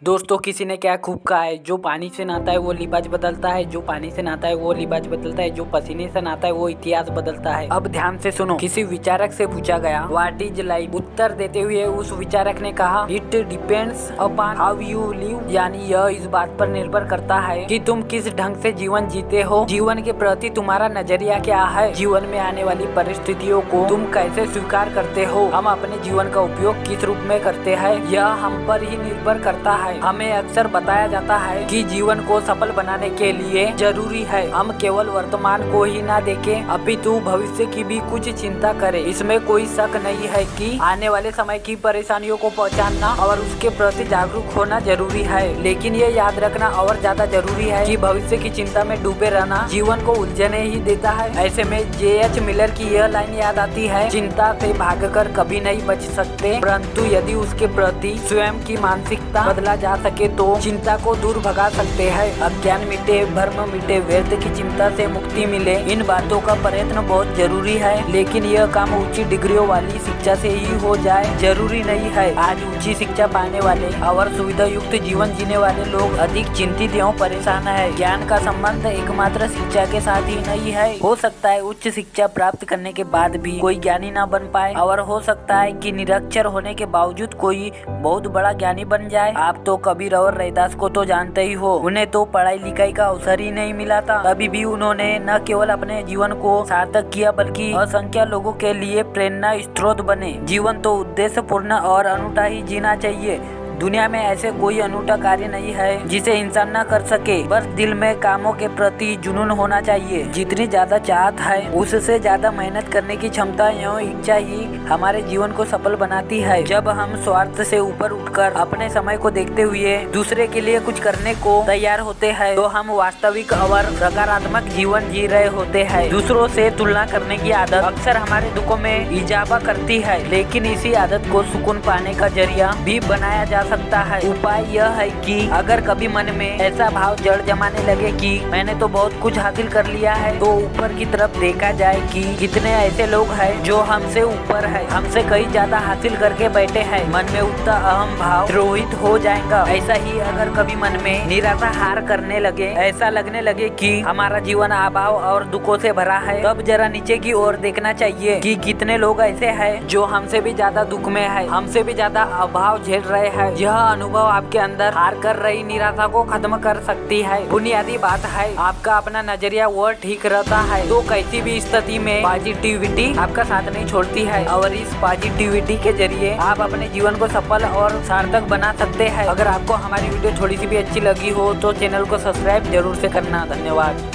दोस्तों किसी ने क्या खूब कहा है, जो पानी से नहाता है वो लिबास बदलता है, जो पानी से नहाता है वो लिबास बदलता है, जो पसीने से नहाता है वो इतिहास बदलता है। अब ध्यान से सुनो। किसी विचारक से पूछा गया व्हाट इज लाइफ। उत्तर देते हुए उस विचारक ने कहा it depends upon how you live, यानी यह इस बात पर निर्भर करता है कि तुम किस ढंग से जीवन जीते हो। जीवन के प्रति तुम्हारा नजरिया क्या है, जीवन में आने वाली परिस्थितियों को तुम कैसे स्वीकार करते हो, हम अपने जीवन का उपयोग किस रूप में करते हैं, यह हम पर ही निर्भर करता है। हमें अक्सर बताया जाता है कि जीवन को सफल बनाने के लिए जरूरी है हम केवल वर्तमान को ही ना देखें अपितु भविष्य की भी कुछ चिंता करें। इसमें कोई शक नहीं है कि आने वाले समय की परेशानियों को पहचानना और उसके प्रति जागरूक होना जरूरी है, लेकिन ये याद रखना और ज्यादा जरूरी है कि भविष्य की चिंता में डूबे रहना जीवन को उलझने ही देता है। ऐसे में J.H. मिलर की यह लाइन याद आती है, चिंता से भागकर कभी नहीं बच सकते, परंतु यदि उसके प्रति स्वयं की मानसिकता बदला जा सके तो चिंता को दूर भगा सकते हैं। अज्ञान मिटे, भ्रम मिटे, व्यर्थ की चिंता से मुक्ति मिले, इन बातों का प्रयत्न बहुत जरूरी है, लेकिन यह काम ऊंची डिग्रियों वाली शिक्षा से ही हो जाए जरूरी नहीं है। आज ऊंची शिक्षा पाने वाले और सुविधा युक्त जीवन जीने वाले लोग अधिक चिंतित एवं परेशान है। ज्ञान का संबंध एकमात्र शिक्षा के साथ ही नहीं है। हो सकता है उच्च शिक्षा प्राप्त करने के बाद भी कोई ज्ञानी न बन पाए, और हो सकता है कि निरक्षर होने के बावजूद कोई बहुत बड़ा ज्ञानी बन जाए। आप तो कबीर और रैदास को तो जानते ही हो, उन्हें तो पढ़ाई लिखाई का अवसर ही नहीं मिला था, तभी भी उन्होंने न केवल अपने जीवन को सार्थक किया बल्कि असंख्य लोगों के लिए प्रेरणा स्रोत बने। जीवन तो उद्देश्य पूर्ण और अनूठा ही जीना चाहिए। दुनिया में ऐसे कोई अनूठा कार्य नहीं है जिसे इंसान न कर सके, बस दिल में कामों के प्रति जुनून होना चाहिए। जितनी ज्यादा चाहत है उससे ज्यादा मेहनत करने की क्षमता एवं इच्छा ही हमारे जीवन को सफल बनाती है। जब हम स्वार्थ से ऊपर उठकर अपने समय को देखते हुए दूसरे के लिए कुछ करने को तैयार होते हैं तो हम वास्तविक और सकारात्मक जीवन जी रहे होते हैं। दूसरों से तुलना करने की आदत अक्सर हमारे दुखों में इजाफा करती है, लेकिन इसी आदत को सुकून पाने का जरिया भी बनाया जा सकता है। उपाय यह है कि अगर कभी मन में ऐसा भाव जड़ जमाने लगे कि मैंने तो बहुत कुछ हासिल कर लिया है, तो ऊपर की तरफ देखा जाए कि कितने ऐसे लोग हैं जो हमसे ऊपर है, हमसे कहीं ज्यादा हासिल करके बैठे हैं। मन में उठता अहम भाव द्रोहित हो जाएगा। ऐसा ही अगर कभी मन में निराशा हार करने लगे, ऐसा लगने लगे कि हमारा जीवन अभाव और दुखों से भरा है, तब जरा नीचे की ओर देखना चाहिए कि कितने लोग ऐसे हैं जो हमसे भी ज्यादा दुख में है, हमसे भी ज्यादा अभाव झेल रहे हैं। यह अनुभव आपके अंदर हार कर रही निराशा को खत्म कर सकती है। बुनियादी बात है आपका अपना नजरिया वो ठीक रहता है तो किसी भी स्थिति में पॉजिटिविटी आपका साथ नहीं छोड़ती है, और इस पॉजिटिविटी के जरिए आप अपने जीवन को सफल और सार्थक बना सकते हैं। अगर आपको हमारी वीडियो थोड़ी सी भी अच्छी लगी हो तो चैनल को सब्सक्राइब जरूर से करना। धन्यवाद।